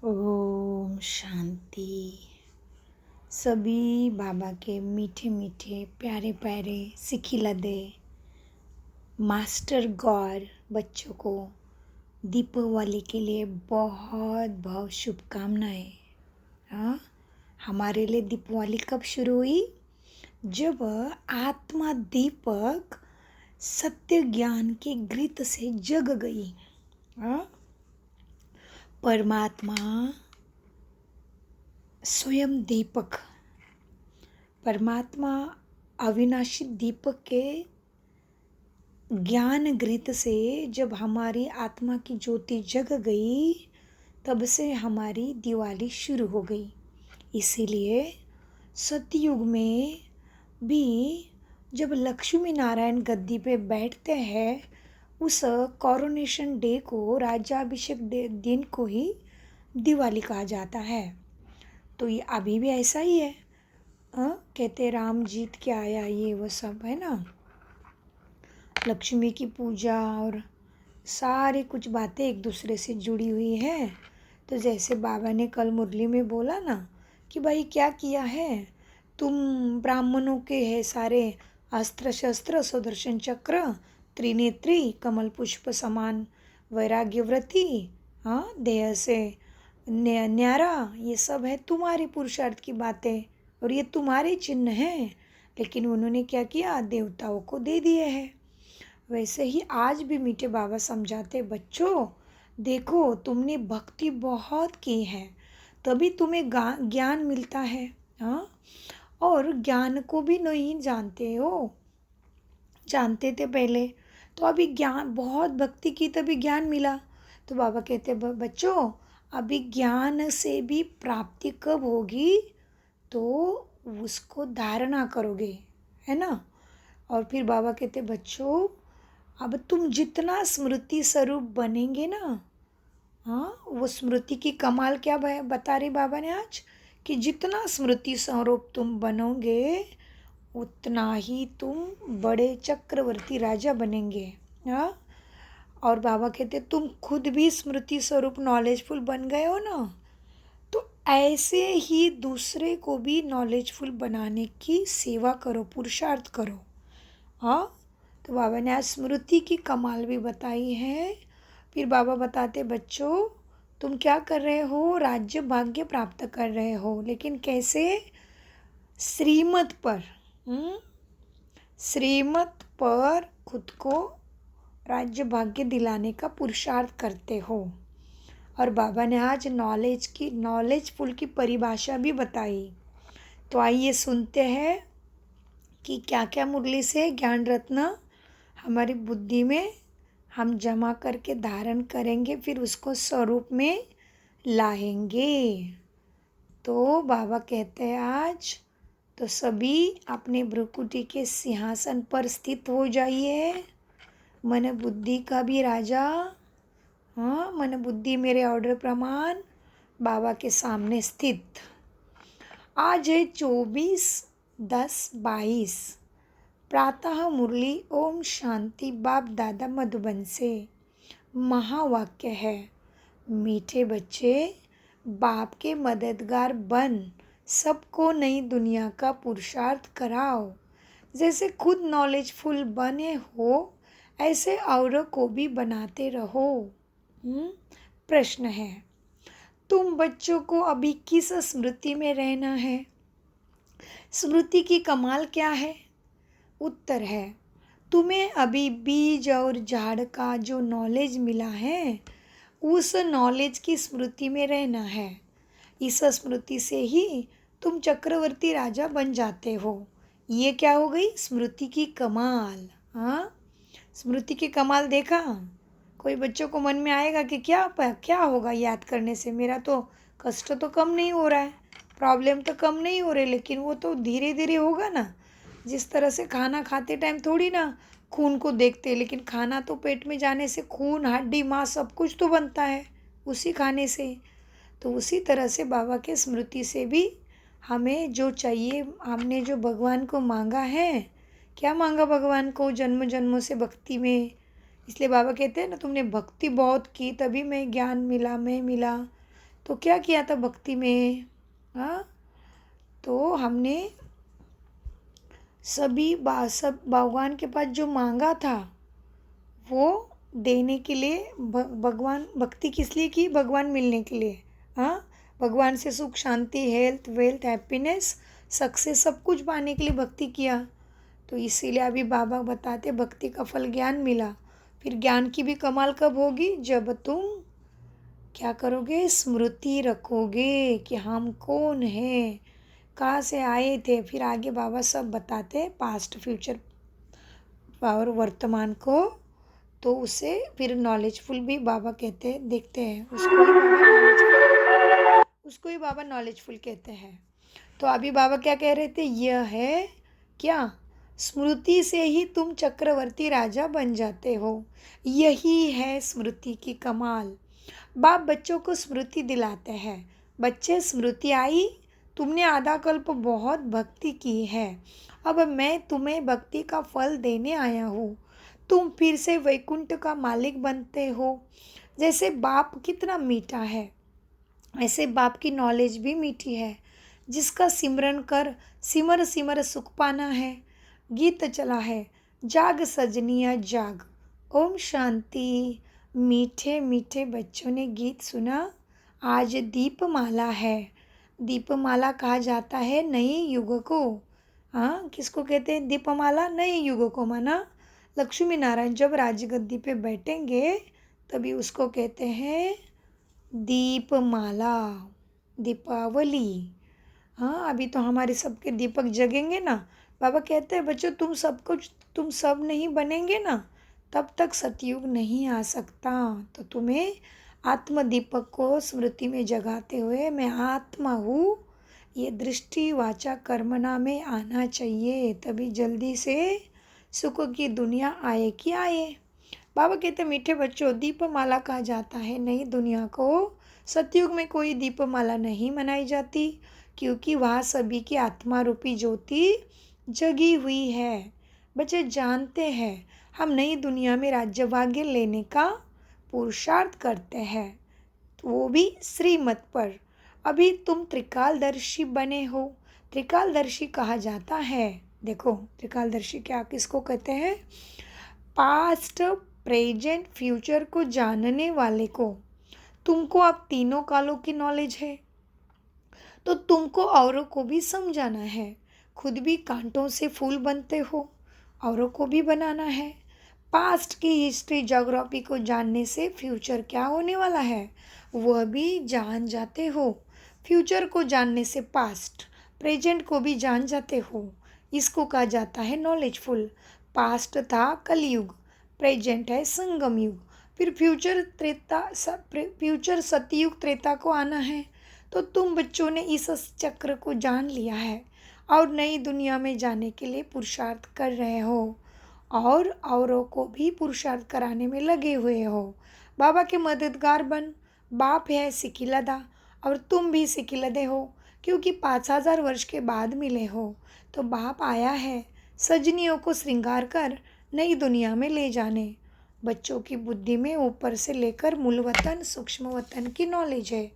ओम शांति। सभी बाबा के मीठे मीठे प्यारे प्यारे सिखिलदे मास्टर गौर बच्चों को दीपावली के लिए बहुत बहुत शुभकामनाएं। हाँ, हमारे लिए दीपावली कब शुरू हुई? जब आत्मा दीपक सत्य ज्ञान के घृत से जग गई। हाँ, परमात्मा स्वयं दीपक, परमात्मा अविनाशी दीपक के ज्ञान घृत से जब हमारी आत्मा की ज्योति जग गई, तब से हमारी दिवाली शुरू हो गई। इसीलिए सतयुग में भी जब लक्ष्मी नारायण गद्दी पे बैठते हैं, उस कॉरोनेशन डे को, राज्याभिषेक दिन को ही दिवाली कहा जाता है। तो ये अभी भी ऐसा ही है। कहते राम जीत के आया, ये वो सब है ना, लक्ष्मी की पूजा और सारी कुछ बातें एक दूसरे से जुड़ी हुई है। तो जैसे बाबा ने कल मुरली में बोला ना कि भाई क्या किया है तुम, ब्राह्मणों के है सारे अस्त्र शस्त्र, सुदर्शन चक्र, त्रिनेत्री, कमल पुष्प समान वैराग्यव्रती, हाँ, देह से न्यारा, ये सब है तुम्हारे पुरुषार्थ की बातें और ये तुम्हारे चिन्ह हैं। लेकिन उन्होंने क्या किया, देवताओं को दे दिए हैं। वैसे ही आज भी मीठे बाबा समझाते, बच्चों देखो तुमने भक्ति बहुत की है, तभी तुम्हें ज्ञान मिलता है। हाँ, और ज्ञान को भी नहीं जानते हो, जानते थे पहले, तो अभी ज्ञान, बहुत भक्ति की तभी ज्ञान मिला। तो बाबा कहते बच्चों अभी ज्ञान से भी प्राप्ति कब होगी, तो उसको धारणा करोगे, है ना। और फिर बाबा कहते बच्चों अब तुम जितना स्मृति स्वरूप बनेंगे ना, हाँ, वो स्मृति की कमाल क्या बता रहे बाबा ने आज, कि जितना स्मृति स्वरूप तुम बनोगे उतना ही तुम बड़े चक्रवर्ती राजा बनेंगे। हाँ, और बाबा कहते तुम खुद भी स्मृति स्वरूप नॉलेजफुल बन गए हो ना, तो ऐसे ही दूसरे को भी नॉलेजफुल बनाने की सेवा करो, पुरुषार्थ करो। हाँ, तो बाबा ने आज स्मृति की कमाल भी बताई है। फिर बाबा बताते बच्चों तुम क्या कर रहे हो, राज्य भाग्य प्राप्त कर रहे हो, लेकिन कैसे? श्रीमत पर, श्रीमत पर खुद को राज्य भाग्य दिलाने का पुरुषार्थ करते हो। और बाबा ने आज नॉलेजफुल की परिभाषा भी बताई। तो आइए सुनते हैं कि क्या क्या मुरली से ज्ञान रत्न हमारी बुद्धि में हम जमा करके धारण करेंगे, फिर उसको स्वरूप में लाएंगे। तो बाबा कहते हैं आज तो सभी अपने भ्रुकुटी के सिंहासन पर स्थित हो जाइए। मन बुद्धि का भी राजा, हाँ, मन बुद्धि मेरे ऑर्डर प्रमाण बाबा के सामने स्थित। आज है 24/10/22। प्रातः मुरली ओम शांति बाप दादा मधुबन से। महावाक्य है, मीठे बच्चे बाप के मददगार बन सबको नई दुनिया का पुरुषार्थ कराओ। जैसे खुद नॉलेजफुल बने हो, ऐसे औरों को भी बनाते रहो। प्रश्न है, तुम बच्चों को अभी किस स्मृति में रहना है? स्मृति की कमाल क्या है? उत्तर है, तुम्हें अभी बीज और झाड़ का जो नॉलेज मिला है, उस नॉलेज की स्मृति में रहना है। इस स्मृति से ही तुम चक्रवर्ती राजा बन जाते हो। ये क्या हो गई? स्मृति की कमाल। हाँ, स्मृति की कमाल देखा? कोई बच्चों को मन में आएगा कि क्या होगा याद करने से, मेरा तो कष्ट तो कम नहीं हो रहा है, प्रॉब्लम तो कम नहीं हो रहे, लेकिन वो तो धीरे धीरे होगा ना। जिस तरह से खाना खाते टाइम थोड़ी ना खून को देखते, लेकिन खाना तो पेट में जाने से खून, हड्डी, मांस सब कुछ तो बनता है उसी खाने से। तो उसी तरह से बाबा के स्मृति से भी हमें जो चाहिए, हमने जो भगवान को मांगा है, क्या मांगा भगवान को? जन्म जन्मों से भक्ति में। इसलिए बाबा कहते हैं ना, तुमने भक्ति बहुत की तभी मैं ज्ञान मिला, मैं मिला। तो क्या किया था भक्ति में? हाँ, तो हमने सब भगवान के पास जो मांगा था वो देने के लिए, भगवान भक्ति किस लिए की? भगवान मिलने के लिए। हाँ, भगवान से सुख शांति हेल्थ वेल्थ हैप्पीनेस सक्सेस सब कुछ पाने के लिए भक्ति किया। तो इसीलिए अभी बाबा बताते भक्ति का फल ज्ञान मिला। फिर ज्ञान की भी कमाल कब होगी? जब तुम क्या करोगे? स्मृति रखोगे कि हम कौन हैं, कहाँ से आए थे। फिर आगे बाबा सब बताते पास्ट फ्यूचर और वर्तमान को। तो उसे फिर नॉलेजफुल भी बाबा कहते हैं, देखते हैं उसको ही बाबा नॉलेजफुल कहते हैं। तो अभी बाबा क्या कह रहे थे? यह है क्या? स्मृति से ही तुम चक्रवर्ती राजा बन जाते हो। यही है स्मृति की कमाल। बाप बच्चों को स्मृति दिलाते हैं। बच्चे, स्मृति आई, तुमने आधा कल्प बहुत भक्ति की है, अब मैं तुम्हें भक्ति का फल देने आया हूँ। तुम फिर से वैकुंठ का मालिक बनते हो। जैसे बाप कितना मीठा है, ऐसे बाप की नॉलेज भी मीठी है। जिसका सिमरन कर सिमर सिमर सुख पाना है। गीत चला है, जाग सजनिया जाग। ओम शांति। मीठे मीठे बच्चों ने गीत सुना। आज दीपमाला है। दीपमाला कहा जाता है नए युग को। हाँ, किसको कहते हैं दीपमाला? नए युग को। माना लक्ष्मी नारायण जब राजगद्दी पे बैठेंगे तभी उसको कहते हैं दीपमाला, दीपावली। हाँ, अभी तो हमारे सबके दीपक जगेंगे ना। बाबा कहते हैं बच्चों, तुम सब नहीं बनेंगे ना, तब तक सतयुग नहीं आ सकता। तो तुम्हें आत्मदीपक को स्मृति में जगाते हुए मैं आत्मा हूँ, ये दृष्टि वाचा कर्मणा में आना चाहिए। तभी जल्दी से सुख की दुनिया आए कि आए। बाबा कहते मीठे बच्चों, दीपमाला कहा जाता है नई दुनिया को। सतयुग में कोई दीपमाला नहीं मनाई जाती, क्योंकि वहाँ सभी की आत्मा रूपी ज्योति जगी हुई है। बच्चे जानते हैं हम नई दुनिया में राज्य भाग्य लेने का पुरुषार्थ करते हैं, तो वो भी श्रीमत पर। अभी तुम त्रिकालदर्शी बने हो। त्रिकालदर्शी कहा जाता है, देखो त्रिकालदर्शी क्या किसको कहते हैं? पास्ट प्रेजेंट फ्यूचर को जानने वाले को। तुमको अब तीनों कालों की नॉलेज है, तो तुमको औरों को भी समझाना है। खुद भी कांटों से फूल बनते हो, औरों को भी बनाना है। पास्ट की हिस्ट्री ज्योग्राफी को जानने से फ्यूचर क्या होने वाला है वह भी जान जाते हो। फ्यूचर को जानने से पास्ट प्रेजेंट को भी जान जाते हो। इसको कहा जाता है नॉलेजफुल। पास्ट था कलयुग, प्रेजेंट है संगम युग, फिर फ्यूचर सतयुग त्रेता को आना है। तो तुम बच्चों ने इस चक्र को जान लिया है और नई दुनिया में जाने के लिए पुरुषार्थ कर रहे हो और औरों को भी पुरुषार्थ कराने में लगे हुए हो। बाबा के मददगार बन। बाप है सिकिलदा और तुम भी सिकिलदे हो, क्योंकि 5000 वर्ष के बाद मिले हो। तो बाप आया है सजनियों को श्रृंगार कर नई दुनिया में ले जाने। बच्चों की बुद्धि में ऊपर से लेकर मूल वतन सूक्ष्म वतन की नॉलेज है।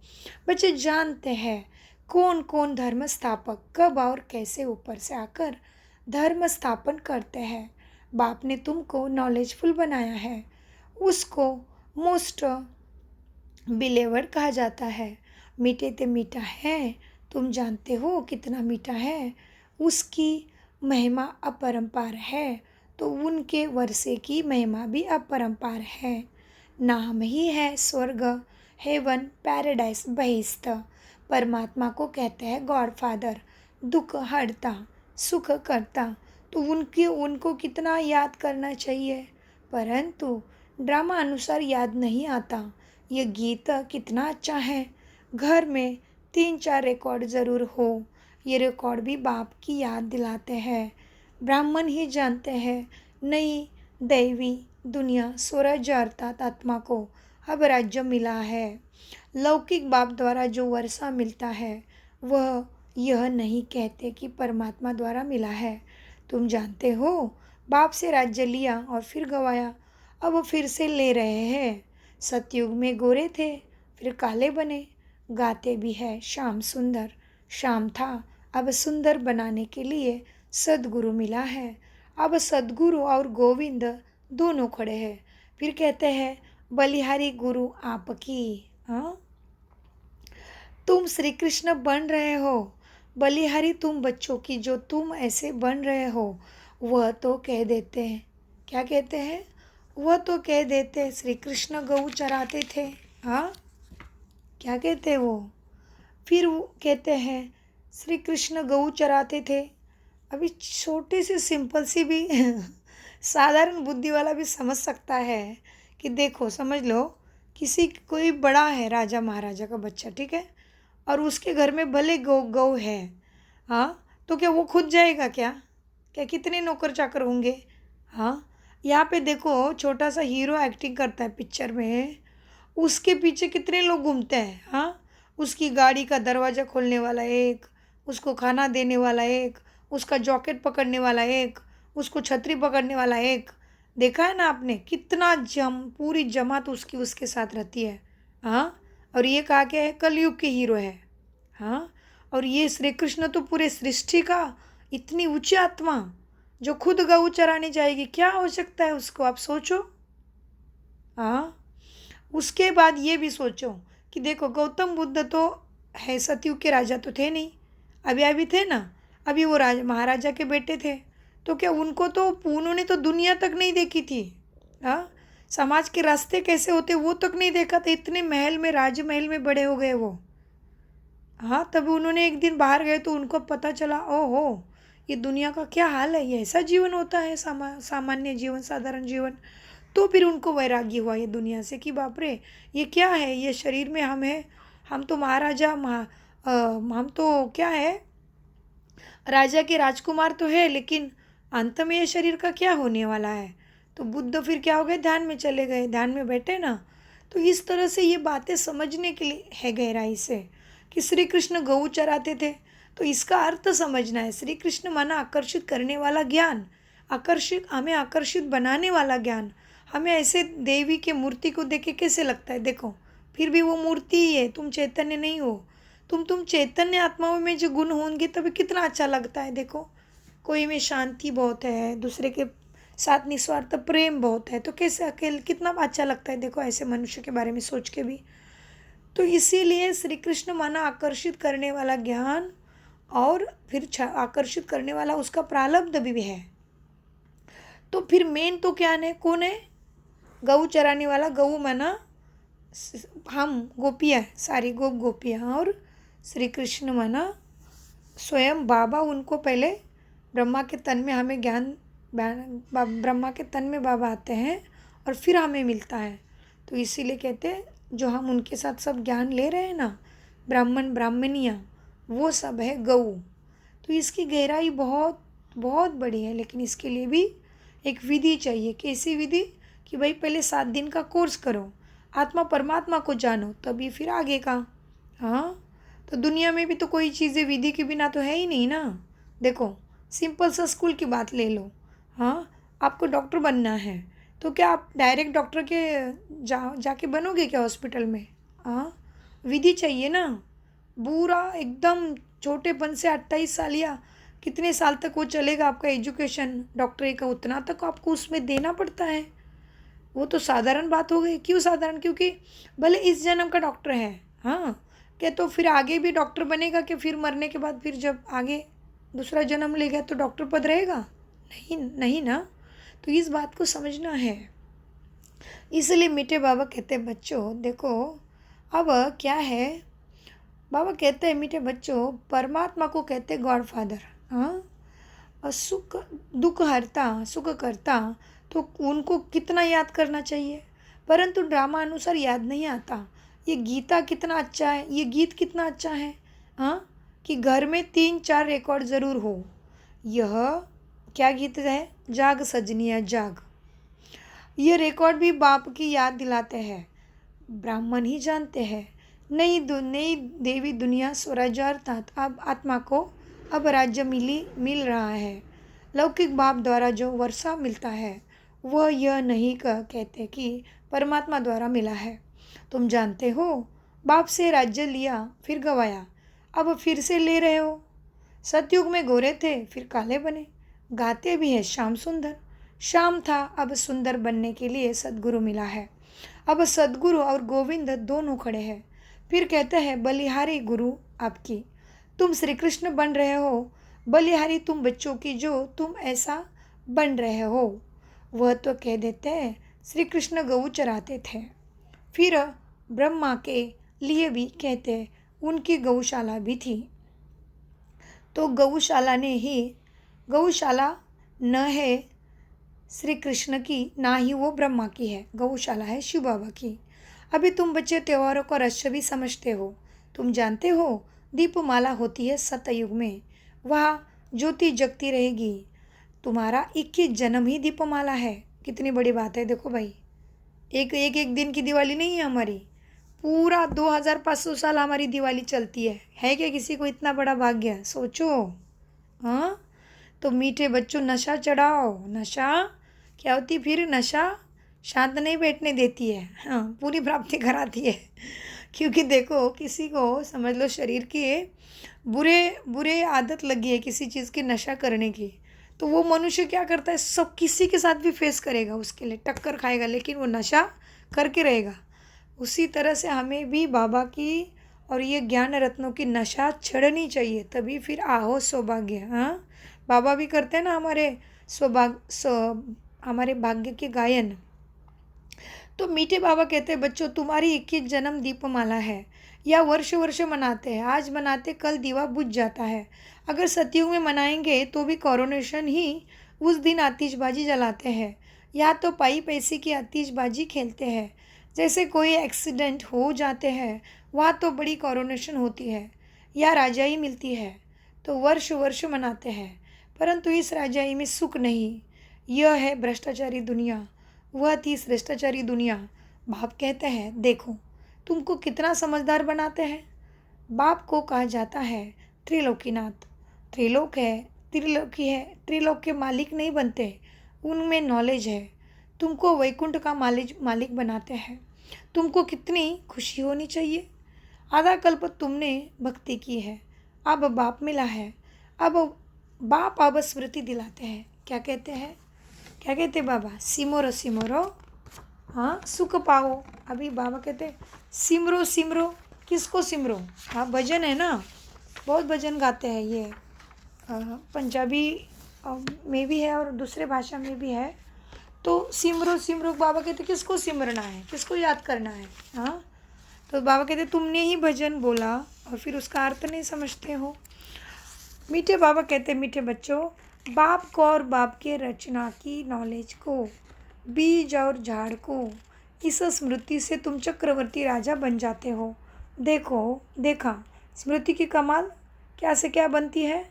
बच्चे जानते हैं कौन कौन धर्म स्थापक कब और कैसे ऊपर से आकर धर्म स्थापन करते हैं। बाप ने तुमको नॉलेजफुल बनाया है, उसको मोस्ट बिलीवर कहा जाता है। मीठे ते मीठा है, तुम जानते हो कितना मीठा है। उसकी महिमा अपरंपार है, तो उनके वर्षे की महिमा भी अपरंपार है। नाम ही है स्वर्ग, हेवन, पैराडाइस, बहिष्ठ। परमात्मा को कहते हैं गॉड फादर, दुख हरता सुख करता। तो उनको कितना याद करना चाहिए, परंतु ड्रामा अनुसार याद नहीं आता। ये गीत कितना अच्छा है, घर में 3-4 रिकॉर्ड ज़रूर हो। ये रिकॉर्ड भी बाप की याद दिलाते हैं। ब्राह्मण ही जानते हैं नई दैवी दुनिया स्वराज्य अर्थात आत्मा को अब राज्य मिला है। लौकिक बाप द्वारा जो वर्षा मिलता है वह यह नहीं कहते कि परमात्मा द्वारा मिला है। तुम जानते हो बाप से राज्य लिया और फिर गवाया, अब फिर से ले रहे हैं। सतयुग में गोरे थे फिर काले बने, गाते भी है श्याम सुंदर। श्याम था, अब सुंदर बनाने के लिए सद्गुरु मिला है। अब सद्गुरु और गोविंद दोनों खड़े हैं। फिर कहते हैं बलिहारी गुरु आपकी। हाँ, तुम श्री कृष्ण बन रहे हो। बलिहारी तुम बच्चों की जो तुम ऐसे बन रहे हो, वह तो कह देते हैं। क्या कहते हैं? वह तो कह देते श्री कृष्ण गऊ चराते थे। हाँ, क्या कहते हैं वो? फिर वो कहते हैं श्री कृष्ण गऊ चराते थे। अभी छोटी सी सिंपल सी भी साधारण बुद्धि वाला भी समझ सकता है कि देखो, समझ लो, कोई बड़ा है, राजा महाराजा का बच्चा, ठीक है, और उसके घर में भले गौ गौ है। हाँ, तो क्या वो खुद जाएगा क्या? क्या कितने नौकर चाकर होंगे? हाँ, यहाँ पे देखो, छोटा सा हीरो एक्टिंग करता है पिक्चर में, उसके पीछे कितने लोग घूमते हैं। हाँ, उसकी गाड़ी का दरवाज़ा खोलने वाला एक, उसको खाना देने वाला एक, उसका जॉकेट पकड़ने वाला एक, उसको छतरी पकड़ने वाला एक। देखा है ना आपने, कितना पूरी जमात उसकी उसके साथ रहती है। हाँ, और ये कहा क्या है, कलयुग के हीरो है। हाँ, और ये श्री कृष्ण तो पूरे सृष्टि का इतनी ऊंची आत्मा जो खुद गऊ चराने जाएगी, क्या हो सकता है उसको, आप सोचो। हाँ, उसके बाद ये भी सोचो कि देखो, गौतम बुद्ध तो है, सतयुग के राजा तो थे नहीं, अभी अभी थे ना, अभी वो महाराजा के बेटे थे। तो क्या उन्होंने तो दुनिया तक नहीं देखी थी। हाँ, समाज के रास्ते कैसे होते वो तक नहीं देखा था। इतने महल में, राजमहल में बड़े हो गए वो। हाँ, तब उन्होंने एक दिन बाहर गए तो उनको पता चला, ओहो, ये दुनिया का क्या हाल है, ये ऐसा जीवन होता है, सामान्य जीवन, साधारण जीवन। तो फिर उनको वैराग्य हुआ ये दुनिया से कि बाप रे, ये क्या है, ये शरीर में हम है, हम तो हम तो क्या है, राजा के राजकुमार तो है, लेकिन अंत में ये शरीर का क्या होने वाला है। तो बुद्ध फिर क्या हो गए, ध्यान में चले गए, ध्यान में बैठे ना। तो इस तरह से ये बातें समझने के लिए है गहराई से कि श्री कृष्ण गऊ चराते थे, तो इसका अर्थ समझना है। श्री कृष्ण माना आकर्षित करने वाला ज्ञान, हमें आकर्षित बनाने वाला ज्ञान। हमें ऐसे देवी के मूर्ति को देख के कैसे लगता है, देखो, फिर भी वो मूर्ति ही है, तुम चैतन्य नहीं हो। तुम चैतन्य आत्माओं में जो गुण होंगे तभी कितना अच्छा लगता है। देखो, कोई में शांति बहुत है, दूसरे के साथ निस्वार्थ प्रेम बहुत है, तो कैसे अकेले कितना अच्छा लगता है। देखो, ऐसे मनुष्य के बारे में सोच के भी। तो इसीलिए श्री कृष्ण माना आकर्षित करने वाला ज्ञान, और फिर आकर्षित करने वाला उसका प्रारब्ध भी है। तो फिर मेन तो क्या है, कौन है? गऊ चराने वाला। गऊ माना हम गोपियाँ, सारी गोपियाँ, और श्री कृष्ण माना स्वयं बाबा। उनको पहले ब्रह्मा के तन में हमें ज्ञान, ब्रह्मा के तन में बाबा आते हैं और फिर हमें मिलता है। तो इसीलिए कहते हैं, जो हम उनके साथ सब ज्ञान ले रहे हैं ना, ब्राह्मण ब्राह्मणियाँ, वो सब है गऊ। तो इसकी गहराई बहुत बहुत बड़ी है, लेकिन इसके लिए भी एक विधि चाहिए। कैसी विधि? कि भाई पहले 7 दिन का कोर्स करो, आत्मा परमात्मा को जानो, तभी फिर आगे का। हाँ, तो दुनिया में भी तो कोई चीज़ें विधि के बिना तो है ही नहीं ना। देखो, सिंपल सा स्कूल की बात ले लो। हाँ, आपको डॉक्टर बनना है, तो क्या आप डायरेक्ट डॉक्टर के जाके बनोगे क्या हॉस्पिटल में? हाँ, विधि चाहिए ना। पूरा एकदम छोटेपन से 28 साल या कितने साल तक वो चलेगा आपका एजुकेशन डॉक्टरी का, उतना तक आपको उसमें देना पड़ता है। वो तो साधारण बात हो गई। क्यों साधारण? क्योंकि भले इस जन्म का डॉक्टर है, हाँ, क्या तो फिर आगे भी डॉक्टर बनेगा कि फिर मरने के बाद फिर जब आगे दूसरा जन्म लेगा तो डॉक्टर पद रहेगा? नहीं, नहीं ना। तो इस बात को समझना है। इसलिए मीठे बाबा कहते हैं, बच्चों देखो, अब क्या है, बाबा कहते हैं मीठे बच्चों, परमात्मा को कहते हैं गॉड फादर। हाँ, और दुख हरता, सुख करता, तो उनको कितना याद करना चाहिए, परंतु ड्रामा अनुसार याद नहीं आता। ये गीता कितना अच्छा है, ये गीत कितना अच्छा है। हाँ, कि घर में 3-4 रिकॉर्ड ज़रूर हो। यह क्या गीत है? जाग सजनिया जाग। ये रिकॉर्ड भी बाप की याद दिलाते हैं। ब्राह्मण ही जानते हैं, नई देवी दुनिया स्वराज्य, अर्थात अब आत्मा को अब राज्य मिल रहा है। लौकिक बाप द्वारा जो वर्षा मिलता है, वह यह नहीं कहते कि परमात्मा द्वारा मिला है। तुम जानते हो, बाप से राज्य लिया फिर गवाया, अब फिर से ले रहे हो। सतयुग में गोरे थे फिर काले बने, गाते भी है श्याम सुंदर। श्याम था, अब सुंदर बनने के लिए सद्गुरु मिला है। अब सद्गुरु और गोविंद दोनों खड़े हैं। फिर कहते हैं बलिहारी गुरु आपकी, तुम श्री कृष्ण बन रहे हो। बलिहारी तुम बच्चों की जो तुम ऐसा बन रहे हो। वह तो कह देते हैं श्री कृष्ण गऊ चराते थे। फिर ब्रह्मा के लिए भी कहते उनकी गौशाला भी थी। तो गौशाला न है श्री कृष्ण की, ना ही वो ब्रह्मा की है। गौशाला है शिव बाबा की। अभी तुम बच्चे त्योहारों का रहस्य भी समझते हो। तुम जानते हो दीपमाला होती है सतयुग में, वहाँ ज्योति जगती रहेगी। तुम्हारा 21 जन्म ही दीपमाला है। कितनी बड़ी बात है, देखो भाई। एक दिन की दिवाली नहीं है हमारी, पूरा 2500 साल हमारी दिवाली चलती है क्या किसी को इतना बड़ा भाग्य? सोचो। हाँ, तो मीठे बच्चों नशा चढ़ाओ। नशा क्या होती? फिर नशा शांत नहीं बैठने देती है, हाँ, पूरी प्राप्ति कराती है। क्योंकि देखो, किसी को समझ लो शरीर की बुरे आदत लगी है किसी चीज़ की नशा करने की, तो वो मनुष्य क्या करता है, सब किसी के साथ भी फेस करेगा, उसके लिए टक्कर खाएगा, लेकिन वो नशा करके रहेगा। उसी तरह से हमें भी बाबा की और ये ज्ञान रत्नों की नशा चढ़नी चाहिए, तभी फिर आहो सौभाग्य। हाँ, बाबा भी करते हैं ना हमारे भाग्य के गायन। तो मीठे बाबा कहते हैं बच्चों, तुम्हारी 21 जन्म दीपमाला है, या वर्ष वर्ष मनाते हैं। आज मनाते कल दीवा बुझ जाता है। अगर सतयुग में मनाएंगे तो भी कोरोनेशन ही उस दिन आतिशबाजी जलाते हैं, या तो पाई पैसे की आतिशबाजी खेलते हैं। जैसे कोई एक्सीडेंट हो जाते हैं वहाँ तो बड़ी कोरोनेशन होती है, या राजाई मिलती है, तो वर्ष वर्ष मनाते हैं। परंतु इस राजाई में सुख नहीं। यह है भ्रष्टाचारी दुनिया, वह थी भ्रष्टाचारी दुनिया। बाप कहते हैं देखो तुमको कितना समझदार बनाते हैं। बाप को कहा जाता है त्रिलोकीनाथ। त्रिलोक है, त्रिलोकी है, त्रिलोक के मालिक नहीं बनते, उनमें नॉलेज है। तुमको वैकुंठ का मालिक बनाते हैं। तुमको कितनी खुशी होनी चाहिए। आधा कल्प तुमने भक्ति की है, अब बाप मिला है। अब बाप अब स्मृति दिलाते हैं। क्या कहते हैं? क्या कहते बाबा? सिमरो सिमरो, हाँ, सुख पाओ। अभी बाबा कहते सिमरो सिमरो। किसको सिमरो? हाँ, भजन है ना, बहुत भजन गाते हैं ये। पंजाबी में भी है और दूसरे भाषा में भी है। तो सिमरो सिमरो बाबा कहते किसको सिमरना है, किसको याद करना है? हाँ, तो बाबा कहते तुमने ही भजन बोला और फिर उसका अर्थ नहीं समझते हो। मीठे बाबा कहते मीठे बच्चों, बाप को और बाप के रचना की नॉलेज को, बीज और झाड़ को, इस स्मृति से तुम चक्रवर्ती राजा बन जाते हो। देखा स्मृति की कमाल क्या से क्या बनती है।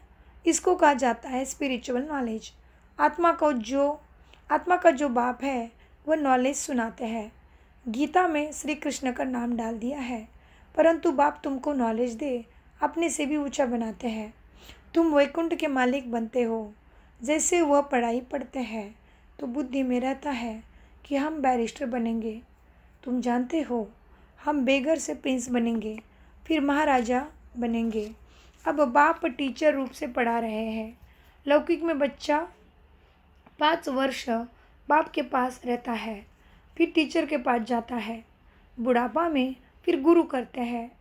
इसको कहा जाता है स्पिरिचुअल नॉलेज। आत्मा का जो बाप है वह नॉलेज सुनाते हैं। गीता में श्री कृष्ण का नाम डाल दिया है, परंतु बाप तुमको नॉलेज दे अपने से भी ऊंचा बनाते हैं। तुम वैकुंठ के मालिक बनते हो। जैसे वह पढ़ाई पढ़ते हैं तो बुद्धि में रहता है कि हम बैरिस्टर बनेंगे। तुम जानते हो हम बेगर से प्रिंस बनेंगे, फिर महाराजा बनेंगे। अब बाप टीचर रूप से पढ़ा रहे हैं। लौकिक में बच्चा 5 वर्ष बाप के पास रहता है, फिर टीचर के पास जाता है। बुढ़ापा में फिर गुरु करते हैं।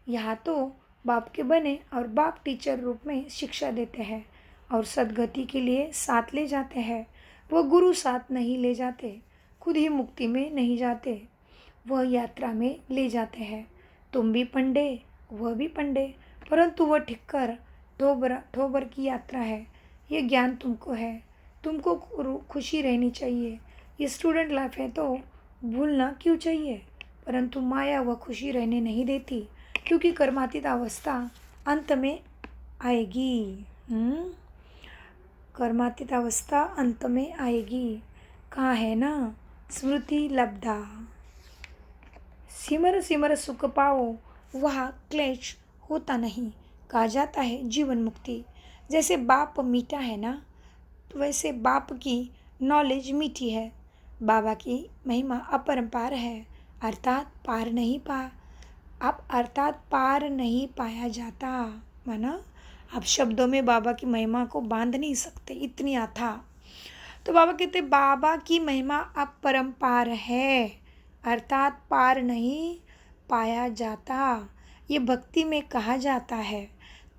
यहाँ तो बाप के बने और बाप टीचर रूप में शिक्षा देते हैं और सदगति के लिए साथ ले जाते हैं। वह गुरु साथ नहीं ले जाते, खुद ही मुक्ति में नहीं जाते, वह यात्रा में ले जाते हैं। तुम भी पंडे, वह भी पंडे, परंतु वह ठिक्कर ठोबर की यात्रा है। ये ज्ञान तुमको है। तुमको खुशी रहनी चाहिए। ये स्टूडेंट लाइफ है तो भूलना क्यों चाहिए, परंतु माया वह खुशी रहने नहीं देती, क्योंकि कर्मातीत अवस्था अंत में आएगी। कर्मातीत अवस्था अंत में आएगी। कहाँ है ना स्मृति लब्धा। सिमर सिमर सुख पाओ, वहाँ क्लेश होता नहीं। कहा जाता है जीवन मुक्ति। जैसे बाप मीठा है ना, तो वैसे बाप की नॉलेज मीठी है। बाबा की महिमा अपरंपार है, अर्थात पार नहीं अब अर्थात पार नहीं पाया जाता, माना आप शब्दों में बाबा की महिमा को बांध नहीं सकते, इतनी अथाह। तो बाबा कहते बाबा की महिमा अपरंपार है, अर्थात पार नहीं पाया जाता। ये भक्ति में कहा जाता है।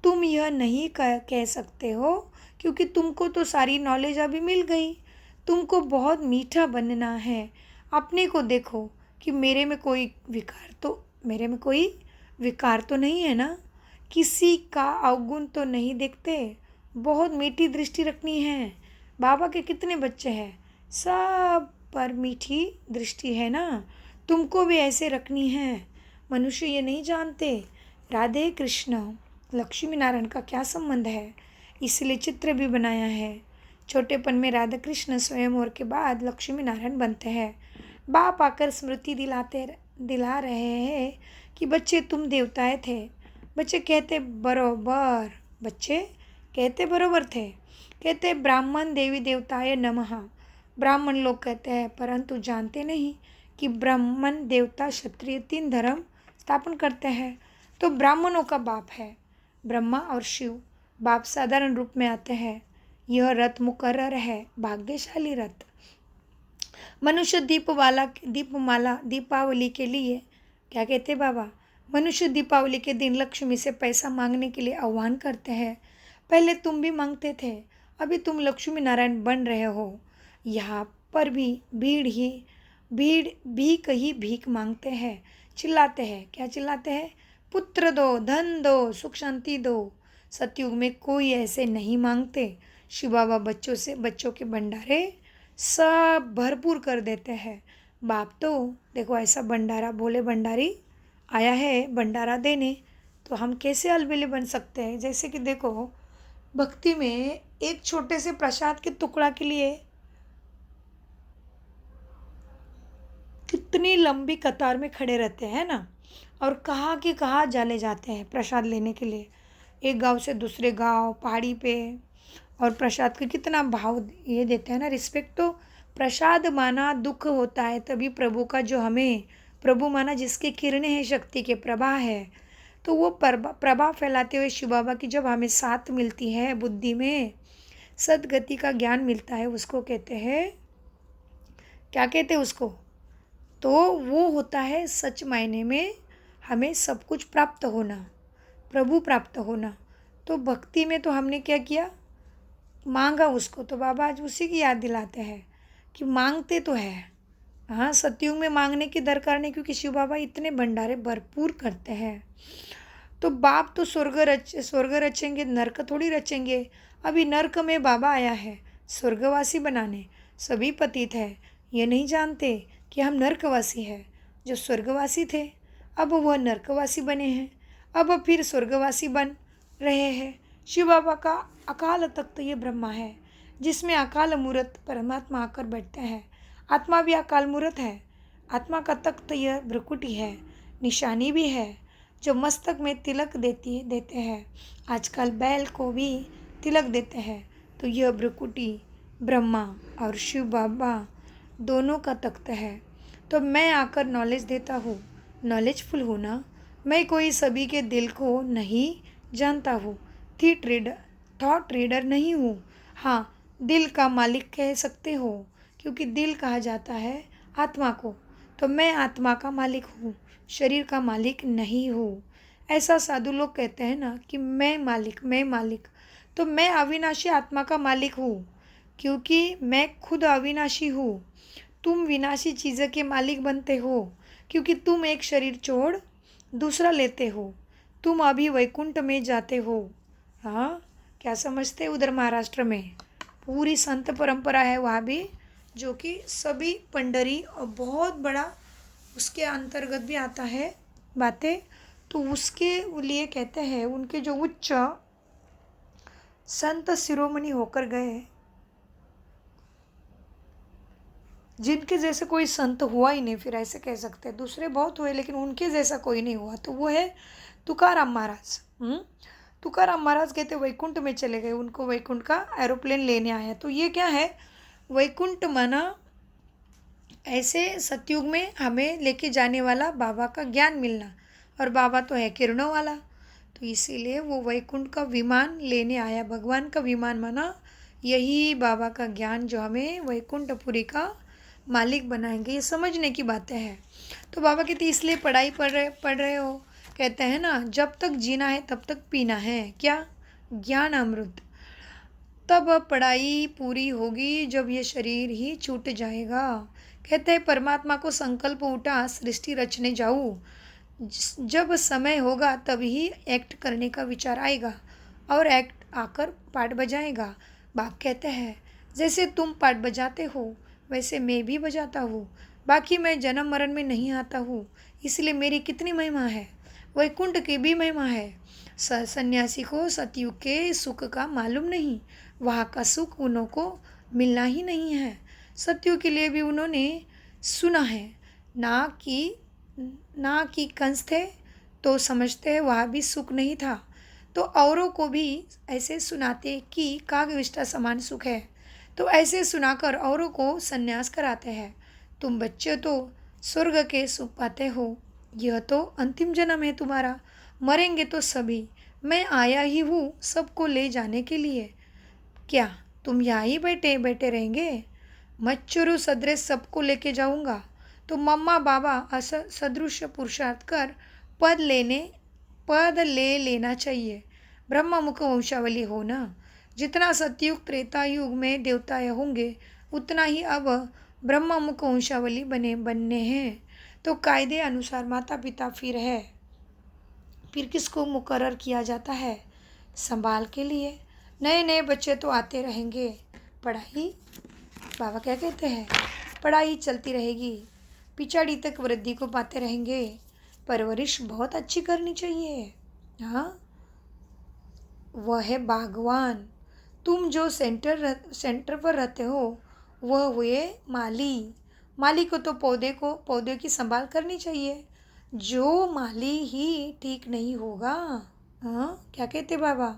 तुम यह नहीं कह सकते हो क्योंकि तुमको तो सारी नॉलेज अभी मिल गई। तुमको बहुत मीठा बनना है। अपने को देखो कि मेरे में कोई विकार तो नहीं है ना, किसी का अवगुण तो नहीं देखते। बहुत मीठी दृष्टि रखनी है। बाबा के कितने बच्चे हैं, सब पर मीठी दृष्टि है ना, तुमको भी ऐसे रखनी है। मनुष्य ये नहीं जानते राधे कृष्ण लक्ष्मी नारायण का क्या संबंध है, इसलिए चित्र भी बनाया है। छोटेपन में राधा कृष्ण स्वयंवर के बाद लक्ष्मी नारायण बनते हैं। बाप आकर स्मृति दिला रहे हैं कि बच्चे तुम देवताएं थे। बच्चे कहते बरोबर थे। कहते ब्राह्मण देवी देवताए नमः। ब्राह्मण लोग कहते हैं, परंतु जानते नहीं कि ब्राह्मण देवता क्षत्रिय 3 धर्म स्थापन करते हैं। तो ब्राह्मणों का बाप है ब्रह्मा और शिव। बाप साधारण रूप में आते हैं। यह रथ मुकर्रर है, भाग्यशाली रथ। मनुष्य दीपावली के लिए क्या कहते बाबा, मनुष्य दीपावली के दिन लक्ष्मी से पैसा मांगने के लिए आह्वान करते हैं। पहले तुम भी मांगते थे, अभी तुम लक्ष्मी नारायण बन रहे हो। यहाँ पर भी भीड़ भी कहीं भीख मांगते हैं, चिल्लाते हैं। क्या चिल्लाते हैं? पुत्र दो, धन दो, सुख शांति दो। सतयुग में कोई ऐसे नहीं मांगते। शिव बाबा बच्चों के भंडारे सब भरपूर कर देते हैं। बाप तो देखो ऐसा भंडारा, भोले भंडारी आया है भंडारा देने, तो हम कैसे अलबेले बन सकते हैं। जैसे कि देखो भक्ति में एक छोटे से प्रसाद के टुकड़ा के लिए कितनी लंबी कतार में खड़े रहते हैं ना, और कहाँ के कहाँ जाले जाते हैं प्रसाद लेने के लिए, एक गांव से दूसरे गांव, पहाड़ी पे। और प्रसाद का कितना भाव ये देते हैं ना, रिस्पेक्ट। तो प्रसाद माना दुख होता है, तभी प्रभु का जो हमें प्रभु माना जिसके किरणें हैं, शक्ति के प्रभा है, तो वो प्रभा फैलाते हुए शिव बाबा की जब हमें साथ मिलती है, बुद्धि में सदगति का ज्ञान मिलता है, उसको कहते हैं, क्या कहते हैं उसको, तो वो होता है सच मायने में हमें सब कुछ प्राप्त होना, प्रभु प्राप्त होना। तो भक्ति में तो हमने क्या किया, मांगा उसको, तो बाबा आज उसी की याद दिलाते हैं कि मांगते तो है। हाँ, सतयुग में मांगने की दरकार नहीं, क्योंकि शिव बाबा इतने भंडारे भरपूर करते हैं। तो बाप तो स्वर्ग रचेंगे, नर्क थोड़ी रचेंगे। अभी नर्क में बाबा आया है स्वर्गवासी बनाने। सभी पतित है, ये नहीं जानते कि हम नर्कवासी हैं। जो स्वर्गवासी थे अब वह नर्कवासी बने हैं, अब फिर स्वर्गवासी बन रहे हैं। शिव बाबा का अकाल तख्त ये ब्रह्मा है, जिसमें अकाल मूर्त परमात्मा आकर बैठते हैं। आत्मा भी अकाल मूर्त है। आत्मा का तख्त यह भ्रुकुटी है, निशानी भी है जो मस्तक में तिलक देते हैं। आजकल बैल को भी तिलक देते हैं। तो यह भ्रुकुटी ब्रह्मा और शिव बाबा दोनों का तख्त है। तो मैं आकर नॉलेज देता हूँ, नॉलेजफुल हूँ ना। मैं कोई सभी के दिल को नहीं जानता हूँ, थॉट रीडर नहीं हूँ। हाँ, दिल का मालिक कह सकते हो, क्योंकि दिल कहा जाता है आत्मा को। तो मैं आत्मा का मालिक हूँ, शरीर का मालिक नहीं हूँ। ऐसा साधु लोग कहते हैं ना कि मैं मालिक। तो मैं अविनाशी आत्मा का मालिक हूँ, क्योंकि मैं खुद अविनाशी हूँ। तुम विनाशी चीज़ों के मालिक बनते हो, क्योंकि तुम एक शरीर छोड़ दूसरा लेते हो। तुम अभी वैकुंठ में जाते हो। हाँ, क्या समझते हो? उधर महाराष्ट्र में पूरी संत परंपरा है वहाँ भी, जो कि सभी पंडरी और बहुत बड़ा उसके अंतर्गत भी आता है बातें। तो उसके लिए कहते हैं उनके जो उच्च संत शिरोमणि होकर गए, जिनके जैसे कोई संत हुआ ही नहीं, फिर ऐसे कह सकते हैं। दूसरे बहुत हुए लेकिन उनके जैसा कोई नहीं हुआ, तो वो है तुकाराम महाराज। तुकाराम महाराज कहते वैकुंठ में चले गए, उनको वैकुंठ का एरोप्लेन लेने आया। तो ये क्या है, वैकुंठ माना ऐसे सतयुग में हमें लेके जाने वाला बाबा का ज्ञान मिलना। और बाबा तो है किरणों वाला, तो इसीलिए वो वैकुंठ का विमान लेने आया। भगवान का विमान माना यही बाबा का ज्ञान जो हमें वैकुंठपुरी का मालिक बनाएंगे। ये समझने की बातें हैं। तो बाबा कहते इसलिए पढ़ाई पढ़ रहे हो। कहते हैं ना, जब तक जीना है तब तक पीना है क्या, ज्ञान अमृत। तब पढ़ाई पूरी होगी जब ये शरीर ही छूट जाएगा। कहते हैं परमात्मा को संकल्प उठा सृष्टि रचने जाऊँ, जब समय होगा तभी एक्ट करने का विचार आएगा और एक्ट आकर पाठ बजाएगा। बाप कहते हैं जैसे तुम पाठ बजाते हो वैसे मैं भी बजाता हूँ, बाकी मैं जन्म मरण में नहीं आता हूँ, इसलिए मेरी कितनी महिमा है। वैकुंठ की भी महिमा है। सन्यासी को सतयुग के सुख का मालूम नहीं, वहाँ का सुख उनको मिलना ही नहीं है। सतयुग के लिए भी उन्होंने सुना है, ना कि कंस थे तो समझते हैं वहाँ भी सुख नहीं था, तो औरों को भी ऐसे सुनाते कि कागविष्टा समान सुख है, तो ऐसे सुनाकर औरों को संन्यास कराते हैं। तुम बच्चे तो स्वर्ग के सुख पाते हो, यह तो अंतिम जन्म है तुम्हारा, मरेंगे तो सभी। मैं आया ही हूँ सबको ले जाने के लिए, क्या तुम यहाँ ही बैठे बैठे रहेंगे। मच्छरू सदृश सबको लेके जाऊँगा, तो मम्मा बाबा सदृश पुरुषार्थ कर पद ले लेना चाहिए। ब्रह्म मुख वंशावली हो ना, जितना सतयुग त्रेता युग में देवता होंगे उतना ही अब ब्रह्म मुख वंशावली बनने हैं। तो कायदे अनुसार माता पिता फिर किसको मुकर्रर किया जाता है संभाल के लिए। नए नए बच्चे तो आते रहेंगे। पढ़ाई, बाबा क्या कहते हैं, पढ़ाई चलती रहेगी, पिछाड़ी तक वृद्धि को पाते रहेंगे। परवरिश बहुत अच्छी करनी चाहिए। हाँ, वह है बागवान। तुम जो सेंटर पर रहते हो वह हुए माली को तो पौधे की संभाल करनी चाहिए। जो माली ही ठीक नहीं होगा, हाँ क्या कहते बाबा,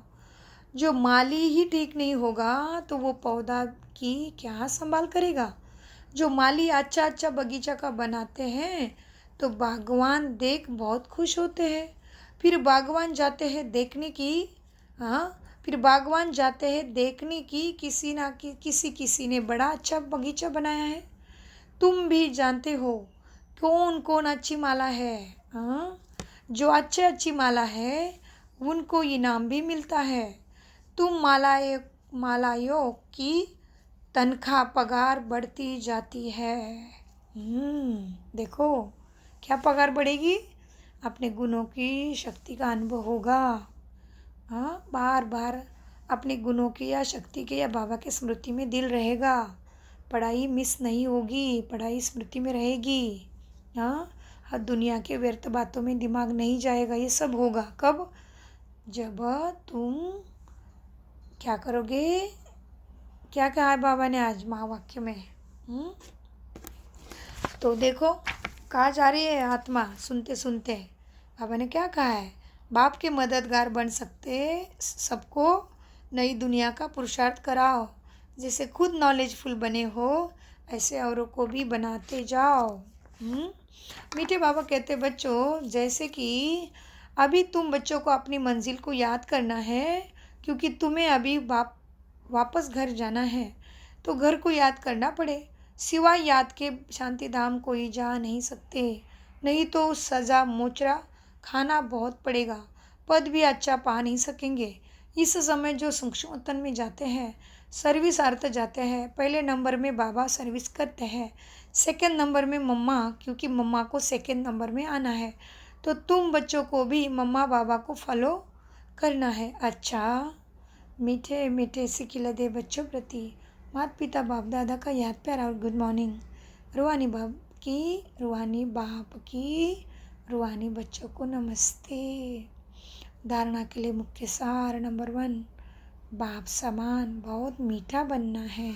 जो माली ही ठीक नहीं होगा तो वो पौधा की क्या संभाल करेगा। जो माली अच्छा अच्छा बगीचा का बनाते हैं तो बागवान देख बहुत खुश होते हैं। फिर बागवान जाते हैं देखने की, हाँ फिर बागवान जाते हैं देखने की किसी ने बड़ा अच्छा बगीचा बनाया है। तुम भी जानते हो कौन कौन अच्छी माला है, हाँ जो अच्छी माला है उनको इनाम भी मिलता है। तुम मालायों की तनख्वाह पगार बढ़ती जाती है। देखो क्या पगार बढ़ेगी, अपने गुणों की शक्ति का अनुभव होगा। हाँ, बार बार अपने गुणों की या शक्ति के या बाबा के स्मृति में दिल रहेगा। पढ़ाई मिस नहीं होगी, पढ़ाई स्मृति में रहेगी। हाँ, हर दुनिया के व्यर्थ बातों में दिमाग नहीं जाएगा। ये सब होगा कब, जब तुम क्या करोगे, क्या कहा है बाबा ने आज महावाक्य में। तो देखो कहाँ जा रही है आत्मा सुनते सुनते। बाबा ने क्या कहा है, बाप के मददगार बन सकते सबको नई दुनिया का पुरुषार्थ कराओ। जैसे खुद नॉलेजफुल बने हो ऐसे औरों को भी बनाते जाओ। मीठे बाबा कहते बच्चों, जैसे कि अभी तुम बच्चों को अपनी मंजिल को याद करना है, क्योंकि तुम्हें अभी वापस घर जाना है, तो घर को याद करना पड़े। सिवाय याद के शांति धाम कोई जा नहीं सकते, नहीं तो सज़ा मोचरा खाना बहुत पड़ेगा, पद भी अच्छा पा नहीं सकेंगे। इस समय जो सूक्ष्मतन में जाते हैं सर्विस अर्थ जाते हैं, पहले नंबर में बाबा सर्विस करते हैं, सेकंड नंबर में मम्मा, क्योंकि मम्मा को सेकंड नंबर में आना है। तो तुम बच्चों को भी मम्मा बाबा को फॉलो करना है। अच्छा, मीठे मीठे सिखिला दे बच्चों प्रति माता पिता बाप दादा का याद प्यार और गुड मॉर्निंग। रूहानी बाप की रूहानी बच्चों को नमस्ते। धारणा के लिए मुख्य सार नंबर 1, बाप समान बहुत मीठा बनना है,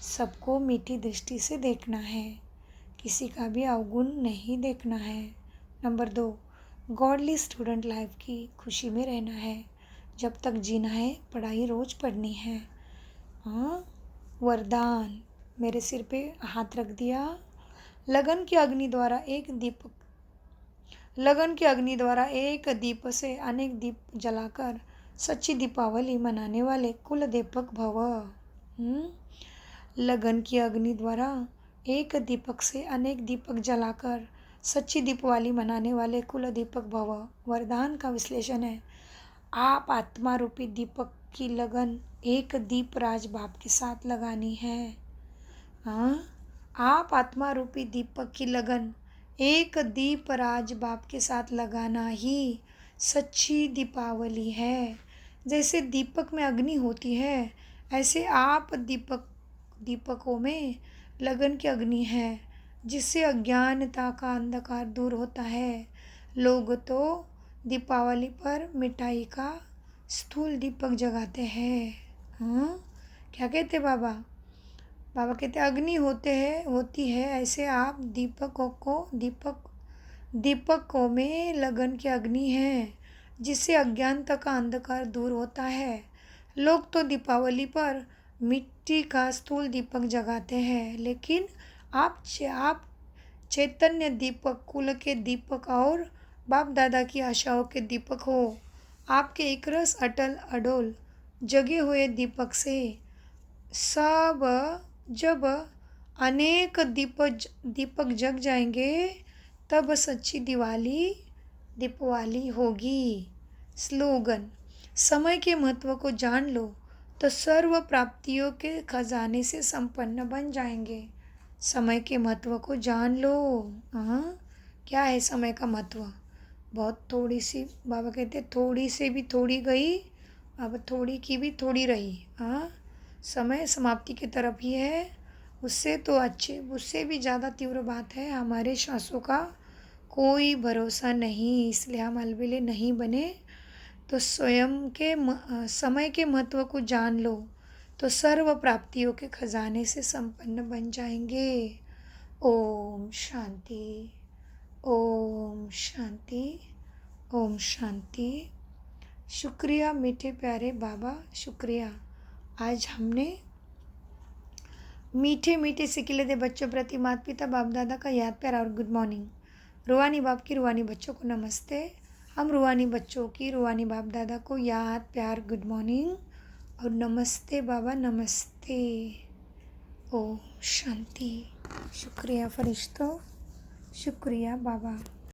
सबको मीठी दृष्टि से देखना है, किसी का भी अवगुण नहीं देखना है। नंबर 2, गॉडली स्टूडेंट लाइफ की खुशी में रहना है, जब तक जीना है पढ़ाई रोज़ पढ़नी है। हाँ, वरदान, मेरे सिर पे हाथ रख दिया, लगन की अग्नि द्वारा एक दीपक लगन की अग्नि द्वारा एक दीप से अनेक दीप जलाकर सच्ची दीपावली मनाने वाले कुल दीपक भव। लगन की अग्नि द्वारा एक दीपक से अनेक दीपक जलाकर सच्ची दीपावली मनाने वाले कुल दीपक भव। वरदान का विश्लेषण है, आप आत्मा रूपी दीपक की लगन एक दीप राज बाप के साथ लगानी है। आप आत्मा रूपी दीपक की लगन एक दीप राज बाप के साथ लगाना ही सच्ची दीपावली है। जैसे दीपक में अग्नि होती है, ऐसे आप दीपकों में लगन की अग्नि है, जिससे अज्ञानता का अंधकार दूर होता है। लोग तो दीपावली पर मिठाई का स्थूल दीपक जगाते हैं। क्या कहते बाबा? बाबा कहते अग्नि होती है, ऐसे आप दीपकों में लगन की अग्नि है, जिससे अज्ञानता का अंधकार दूर होता है। लोग तो दीपावली पर मिट्टी का स्थूल दीपक जगाते हैं, लेकिन आप चैतन्य दीपक, कुल के दीपक और बाप दादा की आशाओं के दीपक हो। आपके एक रस अटल अडोल जगे हुए दीपक से जब अनेक दीपक जग जाएंगे, तब सच्ची दीपावली होगी। स्लोगन, समय के महत्व को जान लो तो सर्व प्राप्तियों के खजाने से संपन्न बन जाएंगे। समय के महत्व को जान लो। क्या है समय का महत्व? बहुत थोड़ी सी, बाबा कहते थोड़ी से भी थोड़ी गई, अब थोड़ी की भी थोड़ी रही। समय समाप्ति की तरफ ही है। उससे भी ज़्यादा तीव्र बात है, हमारे श्वासों का कोई भरोसा नहीं, इसलिए हम अलबेले नहीं बने। तो समय के महत्व को जान लो तो सर्व प्राप्तियों के खजाने से संपन्न बन जाएंगे। ओम शांति, ओम शांति, ओम शांति। शुक्रिया मीठे प्यारे बाबा, शुक्रिया। आज हमने मीठे मीठे सिकिले दे बच्चों प्रति माता पिता बाप दादा का याद प्यार और गुड मॉर्निंग। रूहानी बाप की रूहानी बच्चों को नमस्ते। हम रूहानी बच्चों की रूहानी बाप दादा को याद प्यार गुड मॉर्निंग और नमस्ते बाबा, नमस्ते। ओम शांति। शुक्रिया फरिश्तों, शुक्रिया बाबा।